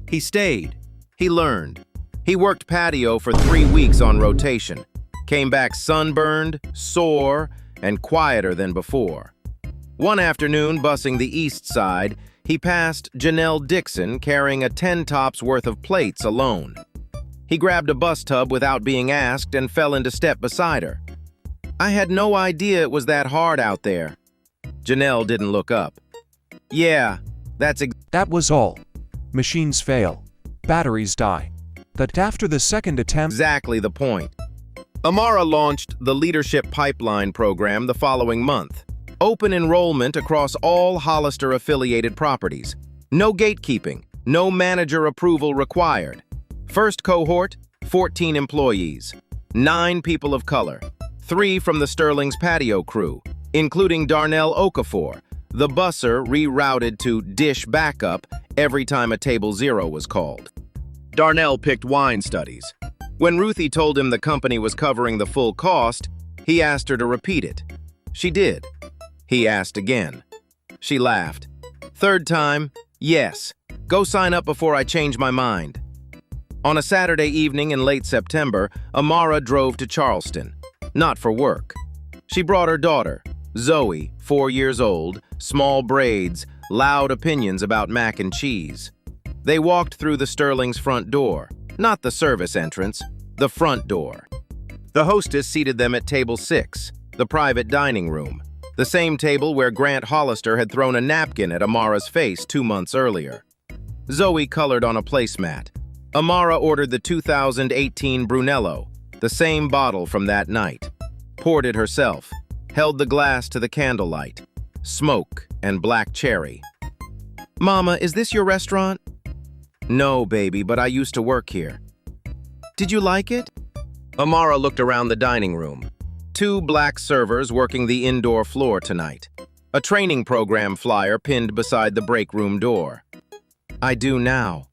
He stayed. He learned. He worked patio for 3 weeks on rotation. Came back sunburned, sore, and quieter than before. One afternoon, bussing the east side, he passed Janelle Dixon carrying a 10 tops worth of plates alone. He grabbed a bus tub without being asked and fell into step beside her. "I had no idea it was that hard out there." Janelle didn't look up. "Yeah, That was all. Machines fail. Batteries die. That after the second attempt, exactly the point. Amara launched the Leadership Pipeline program the following month. Open enrollment across all Hollister-affiliated properties. No gatekeeping, no manager approval required. First cohort, 14 employees, 9 people of color, 3 from the Sterling's patio crew, including Darnell Okafor, the busser rerouted to dish backup every time a table 0 was called. Darnell picked wine studies. When Ruthie told him the company was covering the full cost, he asked her to repeat it. She did. He asked again. She laughed. Third time, yes. Go sign up before I change my mind. On a Saturday evening in late September, Amara drove to Charleston. Not for work. She brought her daughter, Zoe, 4 years old, small braids, loud opinions about mac and cheese. They walked through the Sterling's front door, not the service entrance, the front door. The hostess seated them at table 6, the private dining room, the same table where Grant Hollister had thrown a napkin at Amara's face 2 months earlier. Zoe colored on a placemat. Amara ordered the 2018 Brunello, the same bottle from that night. Poured it herself, held the glass to the candlelight. Smoke and black cherry. "Mama, is this your restaurant?" "No, baby, but I used to work here." "Did you like it?" Amara looked around the dining room. 2 black servers working the indoor floor tonight. A training program flyer pinned beside the break room door. "I do now."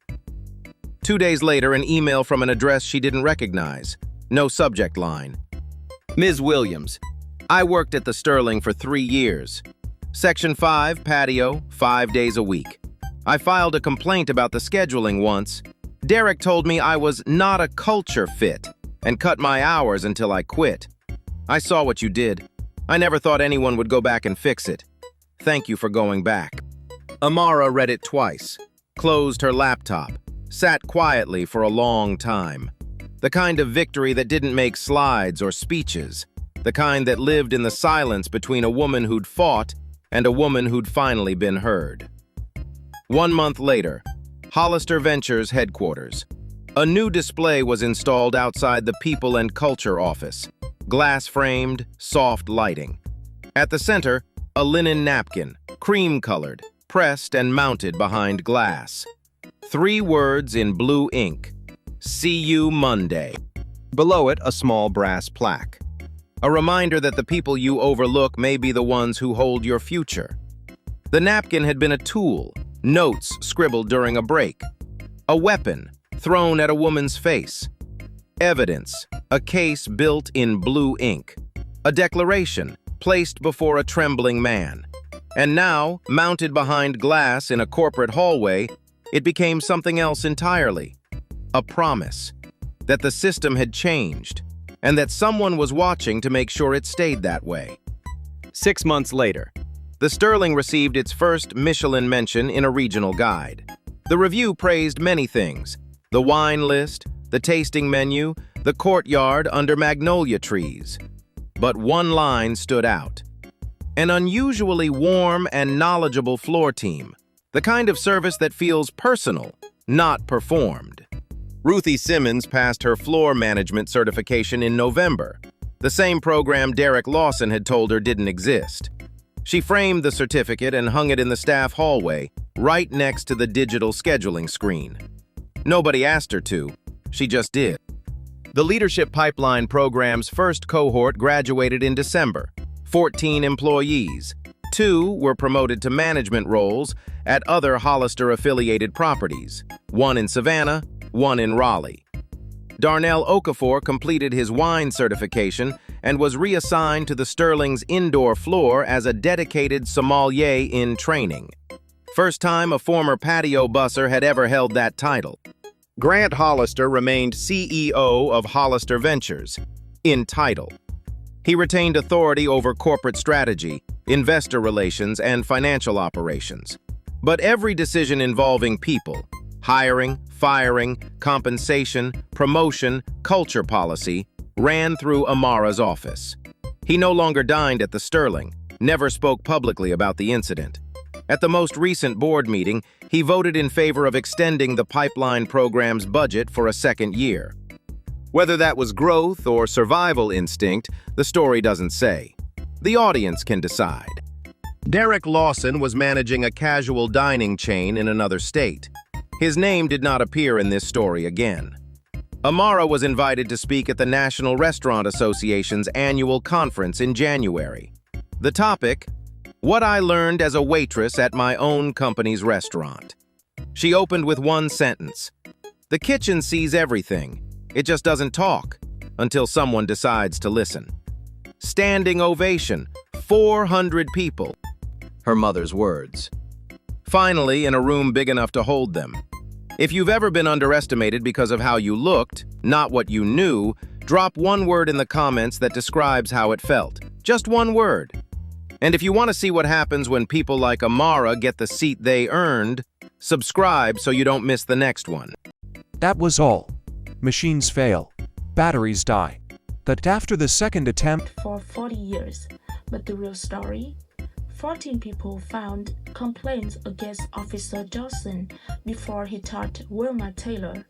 2 days later, an email from an address she didn't recognize. No subject line. Ms. Williams, I worked at the Sterling for 3 years. Section 5, patio, 5 days a week. I filed a complaint about the scheduling once. Derek told me I was not a culture fit and cut my hours until I quit. I saw what you did. I never thought anyone would go back and fix it. Thank you for going back. Amara read it twice, closed her laptop, sat quietly for a long time. The kind of victory that didn't make slides or speeches. The kind that lived in the silence between a woman who'd fought and a woman who'd finally been heard. 1 month later, Hollister Ventures headquarters. A new display was installed outside the People and Culture office. Glass-framed, soft lighting. At the center, a linen napkin, cream-colored, pressed and mounted behind glass. 3 words in blue ink. See you Monday. Below it, a small brass plaque. A reminder that the people you overlook may be the ones who hold your future. The napkin had been a tool, notes scribbled during a break. A weapon, thrown at a woman's face. Evidence, a case built in blue ink. A declaration, placed before a trembling man. And now, mounted behind glass in a corporate hallway, it became something else entirely. A promise that the system had changed, and that someone was watching to make sure it stayed that way. 6 months later, the Sterling received its first Michelin mention in a regional guide. The review praised many things: the wine list, the tasting menu, the courtyard under magnolia trees. But one line stood out. An unusually warm and knowledgeable floor team, the kind of service that feels personal, not performed. Ruthie Simmons passed her floor management certification in November, the same program Derek Lawson had told her didn't exist. She framed the certificate and hung it in the staff hallway, right next to the digital scheduling screen. Nobody asked her to, she just did. The Leadership Pipeline program's first cohort graduated in December, 14 employees. 2 were promoted to management roles at other Hollister-affiliated properties, 1 in Savannah, 1 in Raleigh. Darnell Okafor completed his wine certification and was reassigned to the Sterling's indoor floor as a dedicated sommelier in training. First time a former patio busser had ever held that title. Grant Hollister remained CEO of Hollister Ventures, in title. He retained authority over corporate strategy, investor relations, and financial operations. But every decision involving people, hiring, firing, compensation, promotion, culture policy, ran through Amara's office. He no longer dined at the Sterling, never spoke publicly about the incident. At the most recent board meeting, he voted in favor of extending the pipeline program's budget for a second year. Whether that was growth or survival instinct, the story doesn't say. The audience can decide. Derek Lawson was managing a casual dining chain in another state. His name did not appear in this story again. Amara was invited to speak at the National Restaurant Association's annual conference in January. The topic: what I learned as a waitress at my own company's restaurant. She opened with one sentence: the kitchen sees everything. It just doesn't talk until someone decides to listen. Standing ovation, 400 people. Her mother's words. Finally, in a room big enough to hold them. If you've ever been underestimated because of how you looked, not what you knew, drop one word in the comments that describes how it felt. Just one word. And if you want to see what happens when people like Amara get the seat they earned, subscribe so you don't miss the next one. That was all. Machines fail. Batteries die. That after the second attempt, for 40 years. But the real story? 14 people found complaints against Officer Johnson before he taught Wilma Taylor.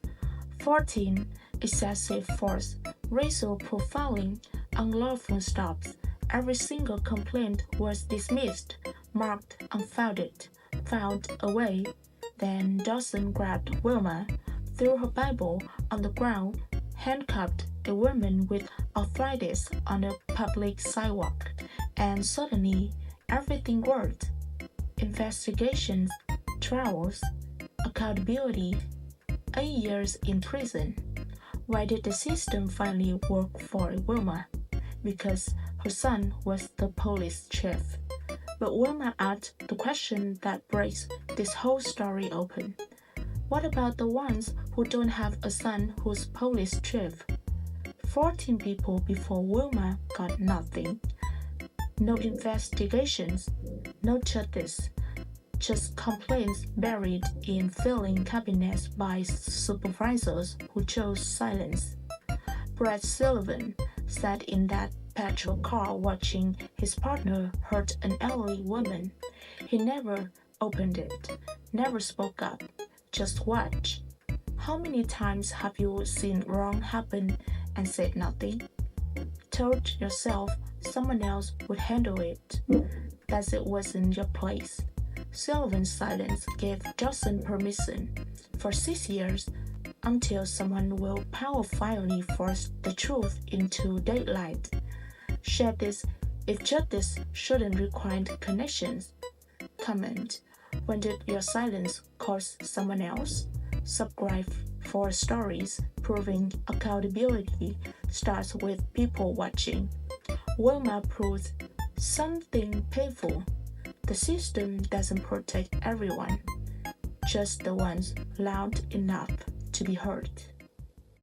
14 excessive force, racial profiling, unlawful stops. Every single complaint was dismissed, marked unfounded, found away. Then Johnson grabbed Wilma, threw her Bible on the ground, handcuffed a woman with arthritis on a public sidewalk, and suddenly everything worked. Investigations, trials, accountability, 8 years in prison. Why did the system finally work for Wilma? because her son was the police chief. But Wilma asked the question that breaks this whole story open. What about the ones who don't have a son who's police chief? 14 people before Wilma got nothing. No investigations, no justice, just complaints buried in filing cabinets by supervisors who chose silence. Brad Sullivan sat in that petrol car watching his partner hurt an elderly woman. He never opened it, never spoke up, just watched. How many times have you seen wrong happen and said nothing? Told yourself someone else would handle it, that it wasn't your place. Sullivan's silence gave Johnson permission for 6 years until someone will powerfully force the truth into daylight. Share this if justice shouldn't require connections. Comment. When did your silence cost someone else? Subscribe for stories proving accountability starts with people watching. Wilma proves something painful. The system doesn't protect everyone, just the ones loud enough to be heard.